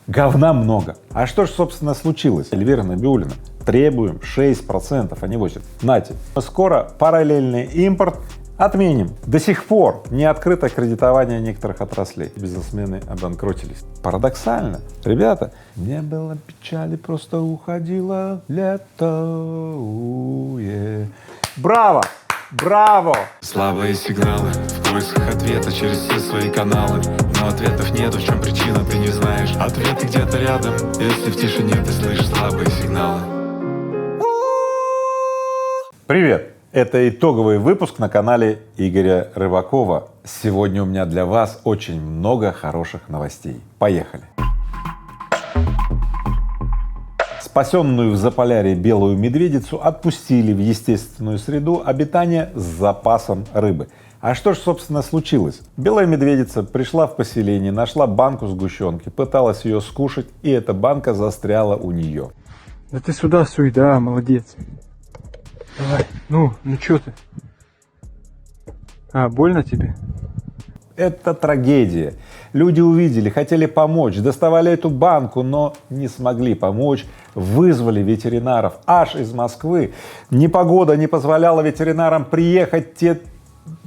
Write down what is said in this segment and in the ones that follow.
Говна много. А что же, собственно, случилось? Эльвира Набиуллина: требуем 6%, а не 8%. Нате. Скоро параллельный импорт отменим. До сих пор не открыто кредитование некоторых отраслей. Бизнесмены обанкротились. Парадоксально. Ребята, не было печали, просто уходило лето. Браво! Браво! Слабые сигналы в поисках ответа через все свои каналы. Но ответов нету, в чем причина, ты не знаешь. Ответы где-то рядом, если в тишине ты слышишь слабые сигналы. Привет! Это итоговый выпуск на канале Игоря Рыбакова. Сегодня у меня для вас очень много хороших новостей. Поехали! Спасенную в Заполярье белую медведицу отпустили в естественную среду обитания с запасом рыбы. А что же, собственно, случилось? Белая медведица пришла в поселение, нашла банку сгущенки, пыталась ее скушать, и эта банка застряла у нее. Да ты сюда суй, да, молодец. Давай, ну чё ты? А, больно тебе? Это трагедия. Люди увидели, хотели помочь, доставали эту банку, но не смогли помочь, вызвали ветеринаров аж из Москвы. Непогода не позволяла ветеринарам приехать, те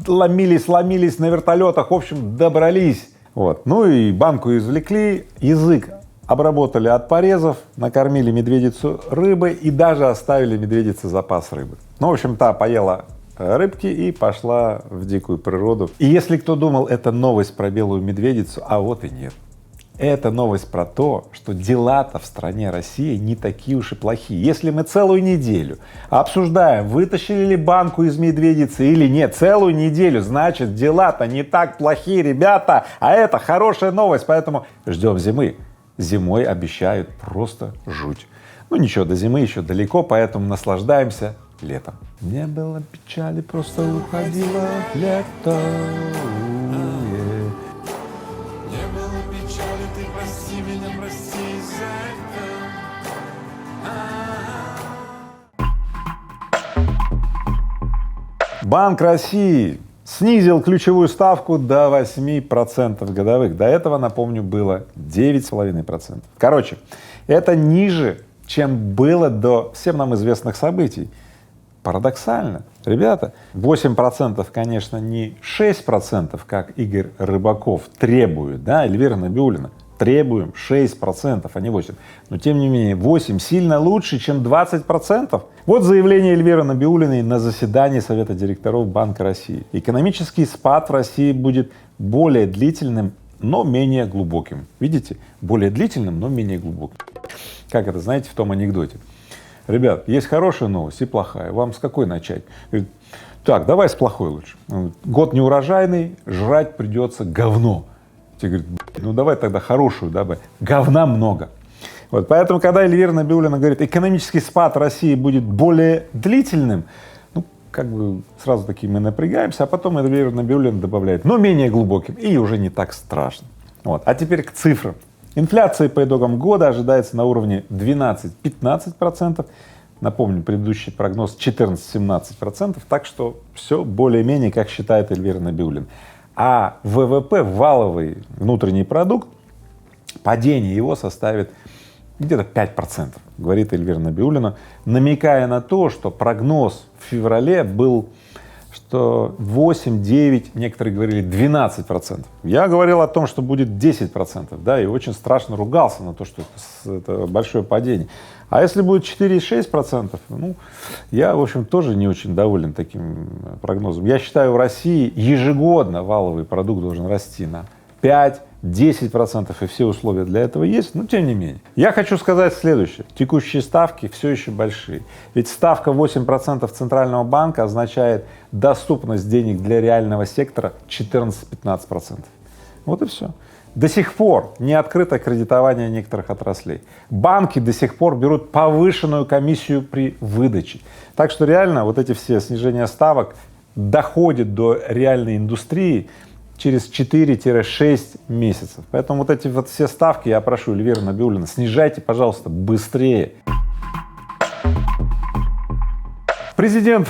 ломились на вертолетах, в общем, добрались. Вот. Ну и банку извлекли, язык обработали от порезов, накормили медведицу рыбой и даже оставили медведице запас рыбы. Ну, в общем, та поела рыбки и пошла в дикую природу. И если кто думал, это новость про белую медведицу, а вот и нет. Это новость про то, что дела-то в стране России не такие уж и плохие. Если мы целую неделю обсуждаем, вытащили ли банку из медведицы или нет, целую неделю, значит, дела-то не так плохие, ребята, а это хорошая новость, поэтому ждем зимы. Зимой обещают просто жуть. Ну ничего, до зимы еще далеко, поэтому наслаждаемся летом. Не было печали, просто уходило лето. Не было печали, ты прости меня, прости за это. Банк России снизил ключевую ставку до 8% годовых. До этого, напомню, было 9,5%. Короче, это ниже, чем было до всем нам известных событий. Парадоксально. Ребята, 8%, конечно, не 6%, как Игорь Рыбаков требует, да, Эльвира Набиуллина. Требуем 6%, а не 8%. Но тем не менее 8% сильно лучше, чем 20%. Вот заявление Эльвиры Набиуллиной на заседании Совета директоров Банка России. Экономический спад в России будет более длительным, но менее глубоким. Видите? Более длительным, но менее глубоким. Как это, знаете, в том анекдоте. Ребят, есть хорошая новость и плохая. Вам с какой начать? Говорит, так, давай с плохой лучше. Год неурожайный, жрать придется говно. Те говорят, ну давай тогда хорошую, давай. Говна много. Вот, поэтому, когда Эльвира Набиуллина говорит, экономический спад России будет более длительным, ну, как бы сразу таки мы напрягаемся, а потом Эльвира Набиуллина добавляет, но менее глубоким, и уже не так страшно. Вот. А теперь к цифрам. Инфляция по итогам года ожидается на уровне 12-15%. Напомню, предыдущий прогноз 14-17%, так что все более-менее, как считает Эльвира Набиуллина. А ВВП, валовый внутренний продукт, падение его составит где-то 5%, говорит Эльвира Набиуллина, намекая на то, что прогноз в феврале был, что 8-9, некоторые говорили 12%. Я говорил о том, что будет 10%, да, и очень страшно ругался на то, что это большое падение. А если будет 4,6%, ну, я, в общем, тоже не очень доволен таким прогнозом. Я считаю, в России ежегодно валовый продукт должен расти на 5-10%, и все условия для этого есть, но тем не менее. Я хочу сказать следующее. Текущие ставки все еще большие. Ведь ставка 8% Центрального банка означает доступность денег для реального сектора 14-15%. Вот и все. До сих пор не открыто кредитование некоторых отраслей. Банки до сих пор берут повышенную комиссию при выдаче. Так что реально вот эти все снижения ставок доходят до реальной индустрии через 4-6 месяцев. Поэтому вот эти вот все ставки, я прошу Эльвиру Набиуллину, снижайте, пожалуйста, быстрее. Президент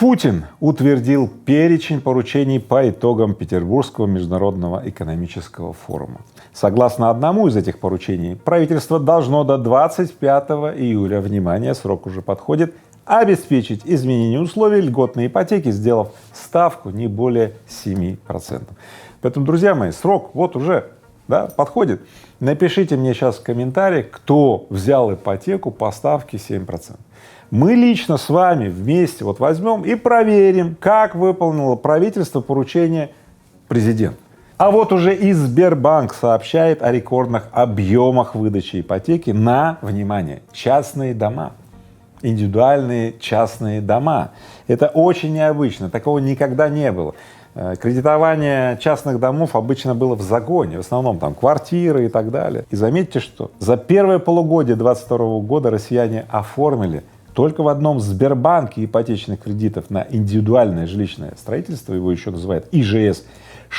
Путин утвердил перечень поручений по итогам Петербургского международного экономического форума. Согласно одному из этих поручений, правительство должно до 25 июля, внимание, срок уже подходит, обеспечить изменение условий льготной ипотеки, сделав ставку не более 7%. Поэтому, друзья мои, срок вот уже, да, подходит. Напишите мне сейчас в комментариях, кто взял ипотеку по ставке 7%. Мы лично с вами вместе вот возьмем и проверим, как выполнило правительство поручение президента. А вот уже и Сбербанк сообщает о рекордных объемах выдачи ипотеки на, внимание, частные дома. Индивидуальные частные дома. Это очень необычно, такого никогда не было. Кредитование частных домов обычно было в загоне, в основном там квартиры и так далее. И заметьте, что за первое полугодие 2022 года россияне оформили только в одном Сбербанке ипотечных кредитов на индивидуальное жилищное строительство, его еще называют ИЖС,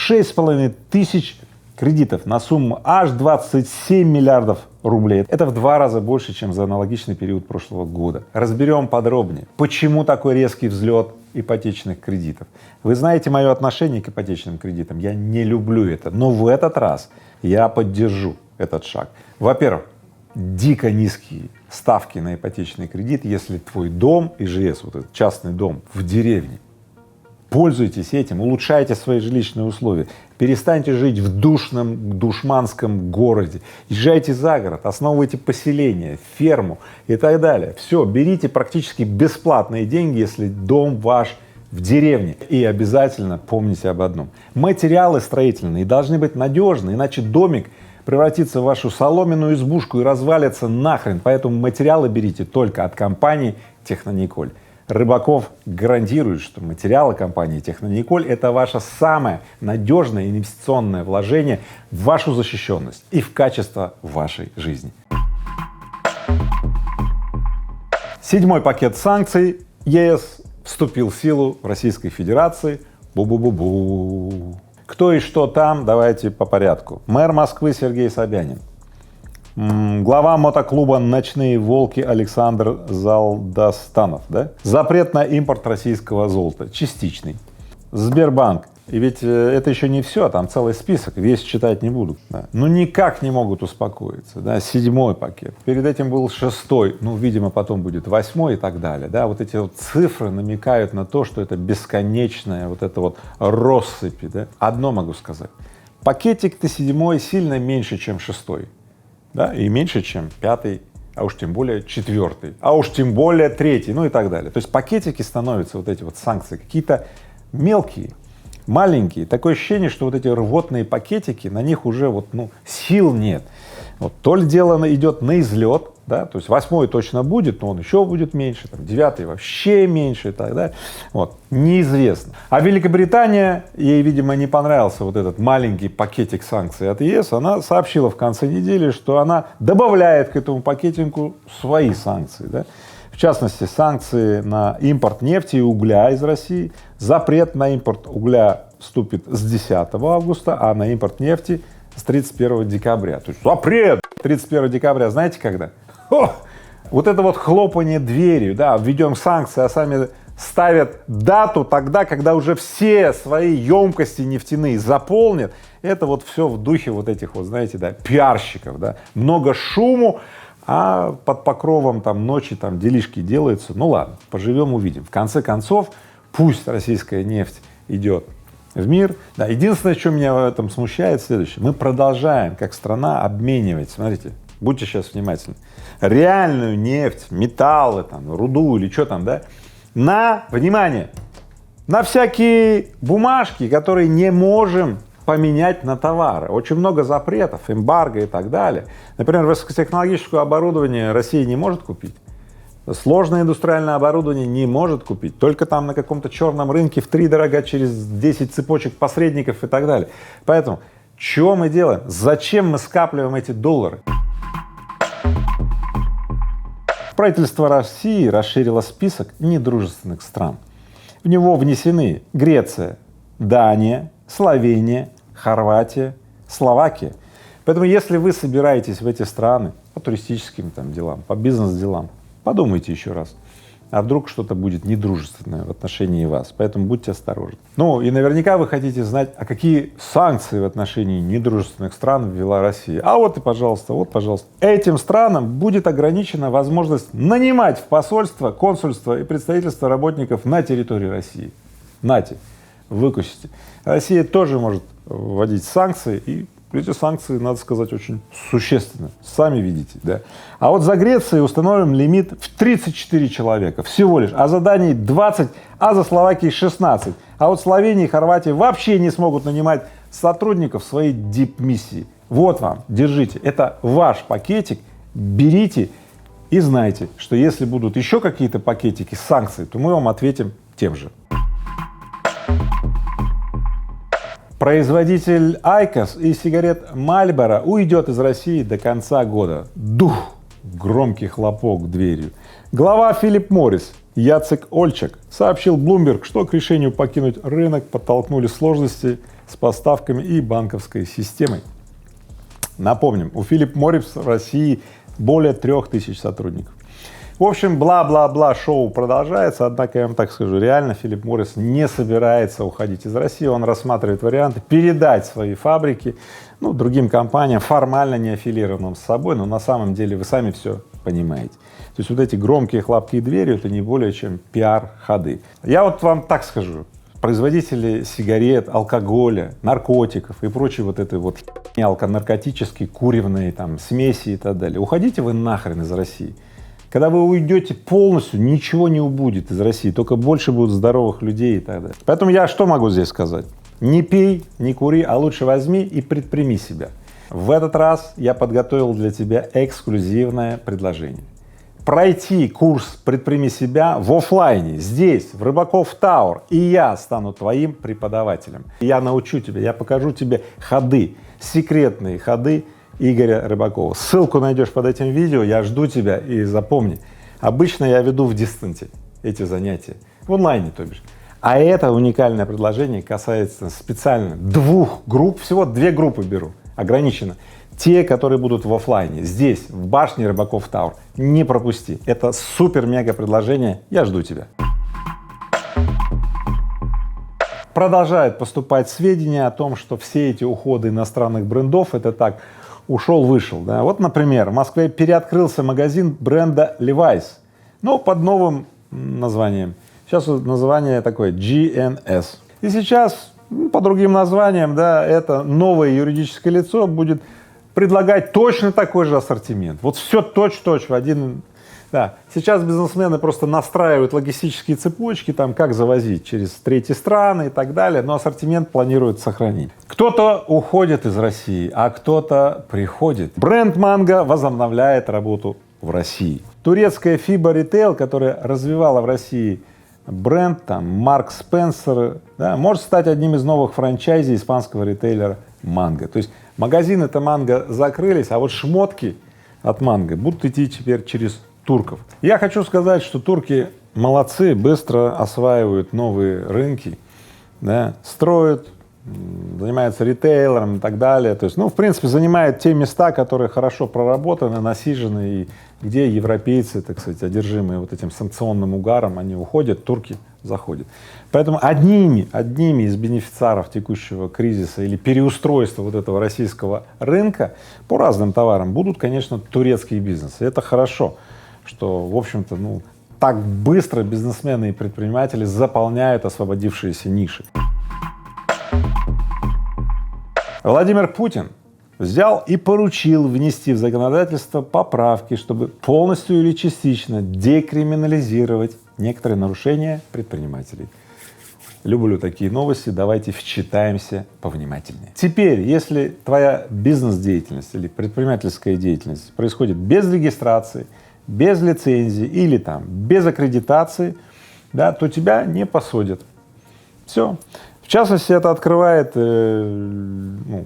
6,5 тысяч кредитов на сумму аж 27 миллиардов рублей. Это в 2 раза больше, чем за аналогичный период прошлого года. Разберем подробнее, почему такой резкий взлет ипотечных кредитов. Вы знаете мое отношение к ипотечным кредитам, я не люблю это, но в этот раз я поддержу этот шаг. Во-первых, дико низкие ставки на ипотечный кредит, если твой дом, ИЖС, вот этот частный дом в деревне. Пользуйтесь этим, улучшайте свои жилищные условия, перестаньте жить в душном, душманском городе, езжайте за город, основывайте поселение, ферму и так далее. Все, берите практически бесплатные деньги, если дом ваш в деревне. И обязательно помните об одном: материалы строительные должны быть надежны, иначе домик превратится в вашу соломенную избушку и развалится нахрен. Поэтому материалы берите только от компании Технониколь. Рыбаков гарантирует, что материалы компании Технониколь — это ваше самое надежное инвестиционное вложение в вашу защищенность и в качество вашей жизни. 7-й пакет санкций ЕС вступил в силу в Российской Федерации. Бу-бу-бу-бу. Кто и что там, давайте по порядку. Мэр Москвы Сергей Собянин, глава мотоклуба «Ночные волки» Александр Залдастанов, да? Запрет на импорт российского золота частичный. Сбербанк, и ведь это еще не все, там целый список, весь читать не буду, да? Ну никак не могут успокоиться, да? 7-й пакет, перед этим был 6-й, ну видимо потом будет 8-й и так далее, да? Вот эти вот цифры намекают на то, что это бесконечная вот эта вот россыпь, да? Одно могу сказать: пакетик-то 7-й сильно меньше, чем 6-й. Да, и меньше, чем 5-й, а уж тем более 4-й, а уж тем более 3-й, ну и так далее. То есть пакетики становятся, вот эти вот санкции, какие-то мелкие, маленькие. Такое ощущение, что вот эти рвотные пакетики, на них уже вот, ну, сил нет. Вот то ли дело идет на излет, да, то есть 8-й точно будет, но он еще будет меньше, там 9-й вообще меньше и так далее. Вот, неизвестно. А Великобритания, ей, видимо, не понравился вот этот маленький пакетик санкций от ЕС, она сообщила в конце недели, что она добавляет к этому пакетику свои санкции, да. В частности, санкции на импорт нефти и угля из России. Запрет на импорт угля вступит с 10 августа, а на импорт нефти с 31 декабря. То есть запрет 31 декабря, знаете когда? Вот это вот хлопанье дверью, да, введем санкции, а сами ставят дату тогда, когда уже все свои емкости нефтяные заполнят. Это вот все в духе вот этих вот, знаете, да, пиарщиков, да. Много шуму, а под покровом там ночи там делишки делаются. Ну ладно, поживем, увидим. В конце концов, пусть российская нефть идет в мир. Да, единственное, что меня в этом смущает, следующее: мы продолжаем как страна обменивать, смотрите, будьте сейчас внимательны, реальную нефть, металлы, там, руду или что там, да, на, внимание, на всякие бумажки, которые не можем поменять на товары. Очень много запретов, эмбарго и так далее. Например, высокотехнологическое оборудование Россия не может купить. Сложное индустриальное оборудование не может купить, только там на каком-то черном рынке втридорога через 10 цепочек посредников и так далее. Поэтому что мы делаем? Зачем мы скапливаем эти доллары? Правительство России расширило список недружественных стран. В него внесены Греция, Дания, Словения, Хорватия, Словакия. Поэтому если вы собираетесь в эти страны по туристическим там делам, по бизнес-делам, подумайте еще раз. а вдруг что-то будет недружественное в отношении вас, поэтому будьте осторожны. Ну и наверняка вы хотите знать, а какие санкции в отношении недружественных стран ввела Россия. А вот и пожалуйста, вот пожалуйста. Этим странам будет ограничена возможность нанимать в посольство, консульство и представительство работников на территории России. Нате, выкусите. Россия тоже может вводить санкции, и эти санкции, надо сказать, очень существенны, сами видите, да. А вот за Грецией установлен лимит в 34 человека всего лишь, а за Данией 20, а за Словакией 16. А вот Словения и Хорватия вообще не смогут нанимать сотрудников своей дипмиссии. Вот вам, держите, это ваш пакетик, берите и знайте, что если будут еще какие-то пакетики санкций, то мы вам ответим тем же. Производитель Айкос и сигарет Marlboro уйдет из России до конца года. Дух! Громкий хлопок дверью. Глава Филипп Моррис Яцек Ольчак сообщил Bloomberg, что к решению покинуть рынок подтолкнули сложности с поставками и банковской системой. Напомним, у Филипп Моррис в России более 3000 сотрудников. В общем, бла-бла-бла шоу продолжается, однако я вам так скажу, реально Филипп Моррис не собирается уходить из России, он рассматривает варианты передать свои фабрики, ну, другим компаниям, формально не аффилированным с собой, но на самом деле вы сами все понимаете. То есть вот эти громкие хлопки дверью — это не более чем пиар-ходы. Я вот вам так скажу, производители сигарет, алкоголя, наркотиков и прочей вот этой вот наркотические, куревные там смеси и так далее, уходите вы нахрен из России. Когда вы уйдете полностью, ничего не убудет из России, только больше будут здоровых людей и так далее. Поэтому я что могу здесь сказать? Не пей, не кури, а лучше возьми и предприми себя. В этот раз я подготовил для тебя эксклюзивное предложение. Пройти курс «Предприми себя» в офлайне, здесь, в Рыбаков Тауэр, и я стану твоим преподавателем. Я научу тебя, я покажу тебе ходы, секретные ходы Игоря Рыбакова. Ссылку найдешь под этим видео, я жду тебя, и запомни, обычно я веду в дистанте эти занятия, в онлайне, то бишь. А это уникальное предложение касается специально 2 групп, всего 2 группы беру, ограничено. Те, которые будут в офлайне, здесь, в башне Рыбаков Тауэр, не пропусти. Это супер-мега предложение, я жду тебя. Продолжают поступать сведения о том, что все эти уходы иностранных брендов — это так, ушел-вышел, да. Вот, например, в Москве переоткрылся магазин бренда Levi's, но под новым названием. Сейчас название такое GNS. И сейчас по другим названиям, да, это новое юридическое лицо будет предлагать точно такой же ассортимент. Вот все точь-в-точь в один. Да. Сейчас бизнесмены просто настраивают логистические цепочки, там, как завозить через третьи страны и так далее, но ассортимент планируют сохранить. Кто-то уходит из России, а кто-то приходит. Бренд Манго возобновляет работу в России. Турецкая FIBA Retail, которая развивала в России бренд, там, Марк Спенсер, да, может стать одним из новых франчайзи испанского ритейлера Манго. То есть магазины-то Манго закрылись, а вот шмотки от Манго будут идти теперь через турков. Я хочу сказать, что турки молодцы, быстро осваивают новые рынки, да, строят, занимаются ритейлером и так далее. То есть, ну, в принципе, занимают те места, которые хорошо проработаны, насижены, и где европейцы, так сказать, одержимые вот этим санкционным угаром, они уходят, турки заходят. Поэтому одними из бенефициаров текущего кризиса или переустройства вот этого российского рынка по разным товарам будут, конечно, турецкие бизнесы. Это хорошо, что, в общем-то, ну, так быстро бизнесмены и предприниматели заполняют освободившиеся ниши. Владимир Путин взял и поручил внести в законодательство поправки, чтобы полностью или частично декриминализировать некоторые нарушения предпринимателей. Люблю такие новости, давайте вчитаемся повнимательнее. Теперь, если твоя бизнес-деятельность или предпринимательская деятельность происходит без регистрации, без лицензии или там без аккредитации, да, то тебя не посадят. Все. В частности, это открывает,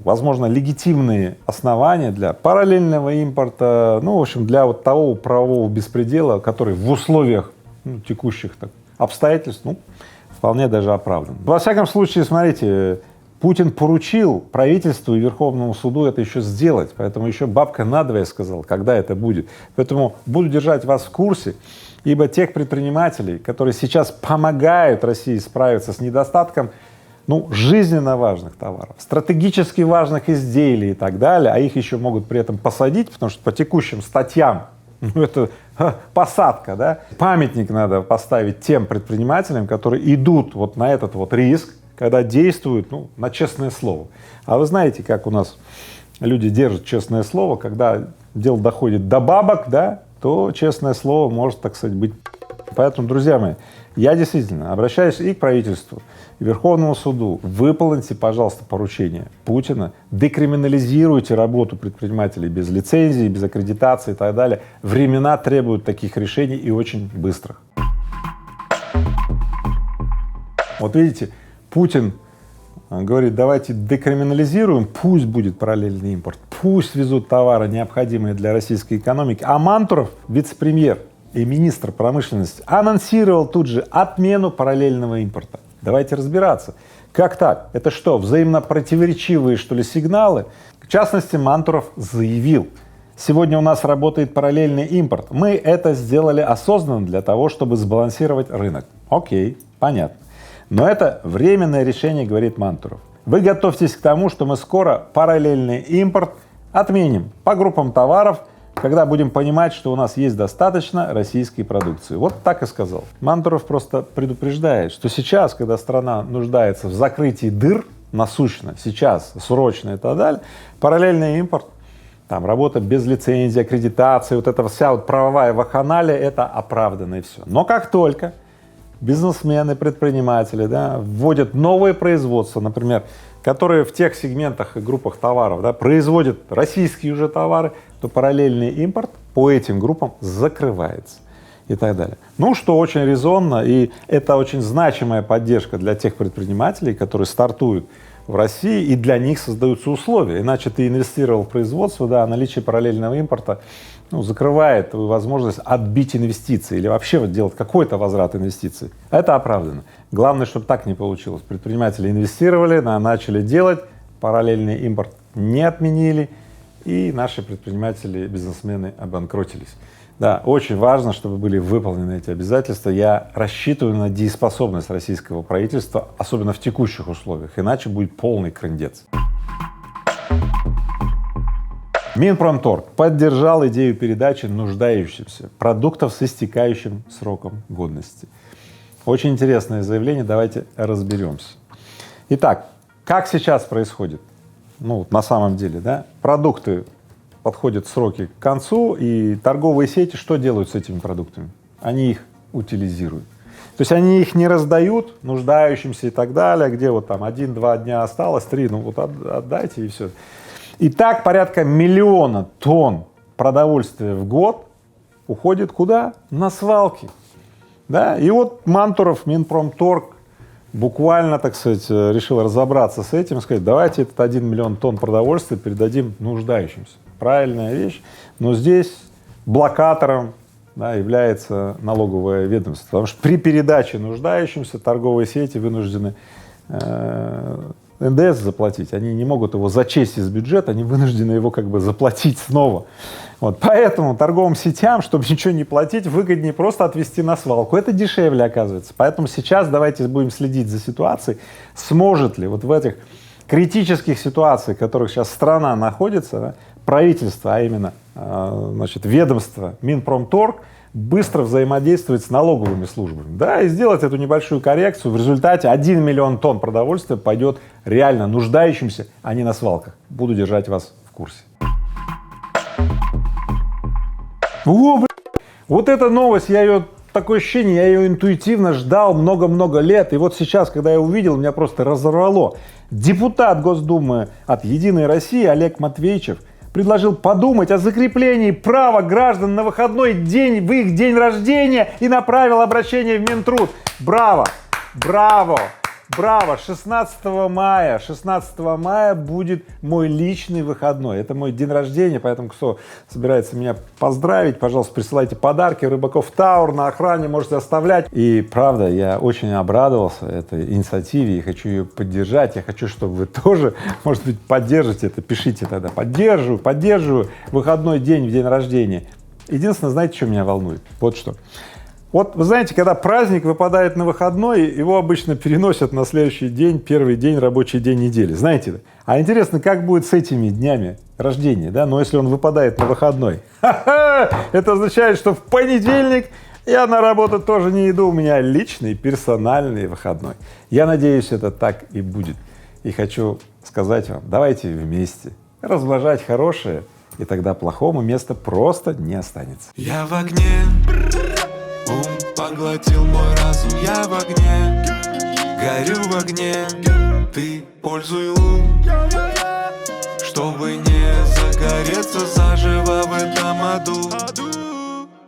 возможно, легитимные основания для параллельного импорта, ну, в общем, для вот того правового беспредела, который в условиях текущих обстоятельств, вполне даже оправдан. Во всяком случае, смотрите, Путин поручил правительству и Верховному суду это еще сделать, поэтому еще бабка надвое сказал, когда это будет. Поэтому буду держать вас в курсе, ибо тех предпринимателей, которые сейчас помогают России справиться с недостатком, жизненно важных товаров, стратегически важных изделий и так далее, а их еще могут при этом посадить, потому что по текущим статьям, это посадка, да, памятник надо поставить тем предпринимателям, которые идут вот на этот вот риск, когда действуют, на честное слово. А вы знаете, как у нас люди держат честное слово, когда дело доходит до бабок, да, то честное слово может, так сказать, быть. Поэтому, друзья мои, я действительно обращаюсь и к правительству, и Верховному суду. Выполните, пожалуйста, поручение Путина, декриминализируйте работу предпринимателей без лицензии, без аккредитации и так далее. Времена требуют таких решений и очень быстрых. Вот видите, Путин говорит, давайте декриминализируем, пусть будет параллельный импорт, пусть везут товары, необходимые для российской экономики. А Мантуров, вице-премьер и министр промышленности, анонсировал тут же отмену параллельного импорта. Давайте разбираться. Как так? Это что, взаимно противоречивые, что ли, сигналы? В частности, Мантуров заявил: сегодня у нас работает параллельный импорт. Мы это сделали осознанно для того, чтобы сбалансировать рынок. Окей, понятно. Но это временное решение, говорит Мантуров. Вы готовьтесь к тому, что мы скоро параллельный импорт отменим по группам товаров, когда будем понимать, что у нас есть достаточно российской продукции. Вот так и сказал. Мантуров просто предупреждает, что сейчас, когда страна нуждается в закрытии дыр насущно, сейчас, срочно и так далее, параллельный импорт, там работа без лицензии, аккредитации, вот эта вся вот правовая вакханалия, это оправданно и все. Но как только бизнесмены, предприниматели, да, вводят новые производства, например, которые в тех сегментах и группах товаров, да, производят российские уже товары, то параллельный импорт по этим группам закрывается и так далее. Что очень резонно, и это очень значимая поддержка для тех предпринимателей, которые стартуют в России, и для них создаются условия. Иначе ты инвестировал в производство, да, наличие параллельного импорта закрывает твою возможность отбить инвестиции или вообще делать какой-то возврат инвестиций. Это оправдано. Главное, чтобы так не получилось. Предприниматели инвестировали, начали делать, параллельный импорт не отменили, и наши предприниматели, бизнесмены обанкротились. Да, очень важно, чтобы были выполнены эти обязательства. Я рассчитываю на дееспособность российского правительства, особенно в текущих условиях, иначе будет полный крындец. Минпромторг поддержал идею передачи нуждающимся продуктов с истекающим сроком годности. Очень интересное заявление, давайте разберемся. Итак, как сейчас происходит? На самом деле, да, продукты подходят сроки к концу, и торговые сети что делают с этими продуктами? Они их утилизируют. То есть они их не раздают нуждающимся и так далее, где вот там 1-2 дня осталось, 3, отдайте и все. И так порядка 1 миллиона тонн продовольствия в год уходит куда? На свалки. Да? И вот Мантуров, Минпромторг буквально, так сказать, решил разобраться с этим и сказать, давайте этот 1 миллион тонн продовольствия передадим нуждающимся. Правильная вещь, но здесь блокатором, да, является налоговое ведомство, потому что при передаче нуждающимся торговые сети вынуждены НДС заплатить, они не могут его зачесть из бюджета, они вынуждены его как бы заплатить снова. Поэтому торговым сетям, чтобы ничего не платить, выгоднее просто отвезти на свалку. Это дешевле оказывается. Поэтому сейчас давайте будем следить за ситуацией, сможет ли вот в этих критических ситуациях, в которых сейчас страна находится, да, правительство, а именно ведомство Минпромторг быстро взаимодействовать с налоговыми службами, да, и сделать эту небольшую коррекцию. В результате 1 миллион тонн продовольствия пойдет реально нуждающимся, а не на свалках. Буду держать вас в курсе. Вот эта новость, такое ощущение, я ее интуитивно ждал много-много лет, и вот сейчас, когда я увидел, меня просто разорвало. Депутат Госдумы от «Единой России» Олег Матвейчев предложил подумать о закреплении права граждан на выходной день в их день рождения и направил обращение в Минтруд. Браво! Браво! Браво! 16 мая. 16 мая будет мой личный выходной. Это мой день рождения, поэтому кто собирается меня поздравить, пожалуйста, присылайте подарки. Рыбаков Тауэр на охране можете оставлять. И правда, я очень обрадовался этой инициативе и хочу ее поддержать. Я хочу, чтобы вы тоже, может быть, поддержите это. Пишите тогда. Поддерживаю выходной день в день рождения. Единственное, знаете, что меня волнует? Вот что. Вот вы знаете, когда праздник выпадает на выходной, его обычно переносят на следующий день, первый день, рабочий день недели, знаете? А интересно, как будет с этими днями рождения, да? Но если он выпадает на выходной, это означает, что в понедельник я на работу тоже не иду, у меня личный, персональный выходной. Я надеюсь, это так и будет. И хочу сказать вам, давайте вместе размножать хорошее, и тогда плохому места просто не останется. Я в огне, ум поглотил мой разум. Я в огне, горю в огне. Ты пользуй лун, чтобы не загореться заживо в этом аду.